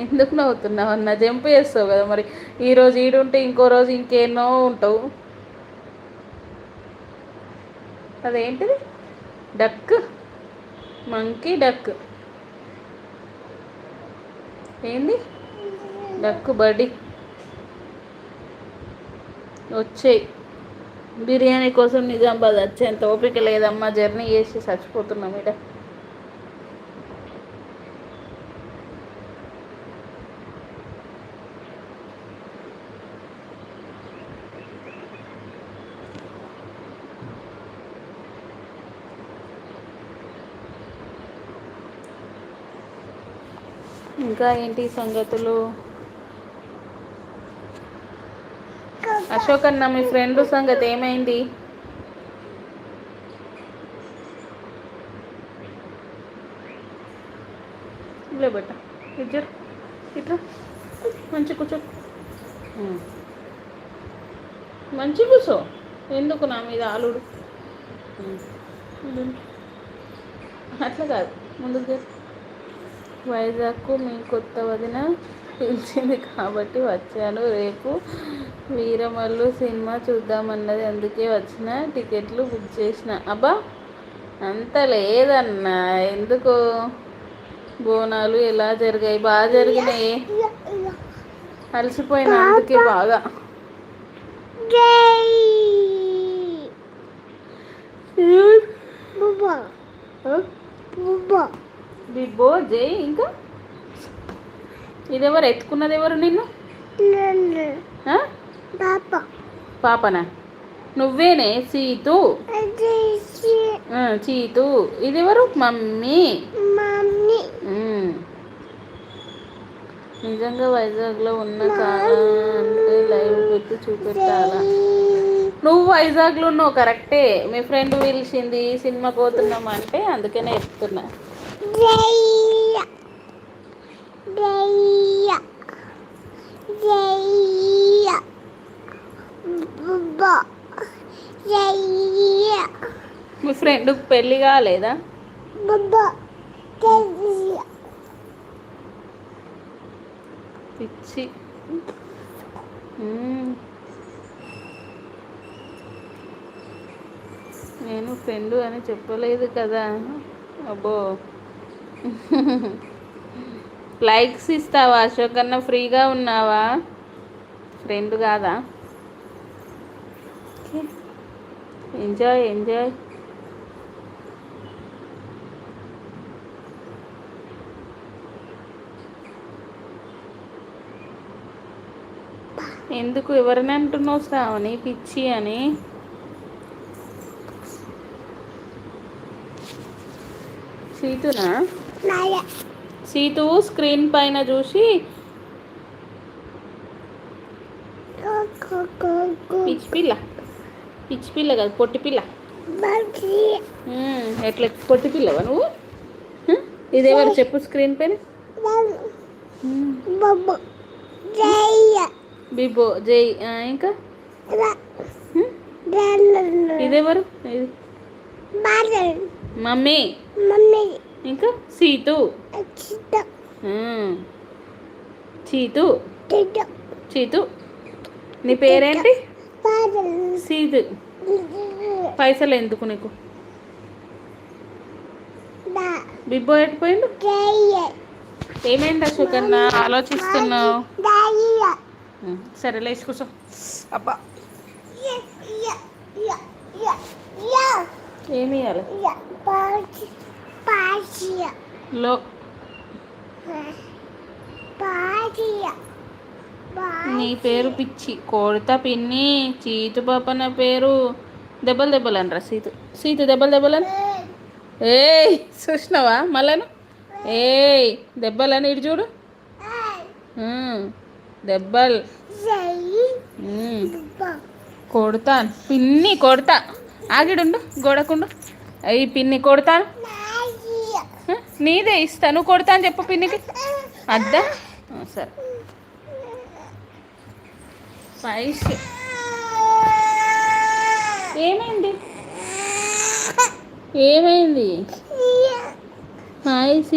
ఎందుకు నవ్వుతున్నావు అన్న? జంప్ చేస్తావు కదా మరి. ఈరోజు ఈడుంటే ఇంకో రోజు ఇంకేనో ఉంటావు. అదేంటిది? Duck, monkey duck. ఏంది డక్కు బడి? వచ్చేయి. బిర్యానీ కోసం నిజామాబాద్ వచ్చేంత ఓపిక లేదమ్మా. జర్నీ చేసి చచ్చిపోతున్నాం ఇక్కడ. ఇంకా ఏంటి సంగతులు? అశోక్ అన్న, మీ ఫ్రెండ్ సంగతి ఏమైంది? లే బట్ట ఇద్దరు ఇట్లా మంచి కూర్చో. మంచి కూర్చో. ఎందుకు నా మీద ఆలుడు? అట్లా కాదు, ముందుకు. వైజాగ్కు మీ కొత్త వదిన పిలిచింది కాబట్టి వచ్చాను. రేపు వీరమల్లు సినిమా చూద్దామన్నది, అందుకే వచ్చిన. టికెట్లు బుక్ చేసిన. అబ్బా అంత లేదన్నా. ఎందుకు? బోనాలు ఎలా జరిగాయి? బాగా జరిగినాయి. అలసిపోయినా అందుకే బాగా. బిబ్బో జై. ఇంకా ఇదెవరు ఎత్తుకున్నది? ఎవరు నిన్ను? పాపనా? నువ్వేనే సీతు. చీతు. ఇదెవరు? మమ్మీ. నిజంగా వైజాగ్లో ఉన్న కాలా అంటే లైవ్ పెట్టి చూపెట్టాలా? నువ్వు వైజాగ్లో ఉన్నావు కరెక్టే. మీ ఫ్రెండ్ పిలిచింది సినిమా పోతున్నాం అంటే అందుకనే చెప్తున్నా. మీ ఫ్రెండ్కి పెళ్ళి కాలేదా? పిచ్చి. నేను ఫ్రెండ్ అని చెప్పలేదు కదా. అబ్బో. లైక్స్ ఇస్తావా అశోక్ అన్న? ఫ్రీగా ఉన్నావా? ఫ్రెండ్ కాదా? Enjoy enjoy. ఎందుకు? ఎవరిని అంటున్నావు శ్రావణి పిచ్చి అని? సీతునా? సీతు స్క్రీన్ పైన చూసి పిచ్చి పిల్ల. పిచ్చి పిల్ల కాదు, పొట్టి పిల్ల. ఎట్లా పొట్టి పిల్లవా నువ్వు? ఇదేవారు చెప్పు స్క్రీన్ పైన? బిబో జై. ఇంకా ఇదేవారు? ఇది మమ్మీ. ఇంకా సీతు. చీతు. చీతు. నీ పేరేంటి? సీతు. పైసలు ఎందుకు నీకు? బిబ్బో ఎట్టిపోయిండు? ఏమైంది అశోక్ అన్న? ఆలోచిస్తున్నావు? సరే లేచి కూర్చో. అబ్బా ఏమి ఇవ్వాలి? లో నీ పేరు పిచ్చి కొడతా పిన్ని. చీతు పాప నా పేరు. దెబ్బలు దెబ్బలు అనరా సీతు. సీతు దెబ్బలు దెబ్బలు అని. ఏయ్ చూసినావా మళ్ళను? ఏయ్ దెబ్బలని ఇటు చూడు. దెబ్బలు కొడతాను పిన్ని. కొడతా. ఆగిడుండు, గోడకుండు. అయ్యి పిన్ని కొడతాను. నీదే ఇస్తా. నువ్వు కొడతా అని చెప్పు పిన్నికి. అద్దా సరే. పైస ఏమైంది? ఏమైంది? Hi see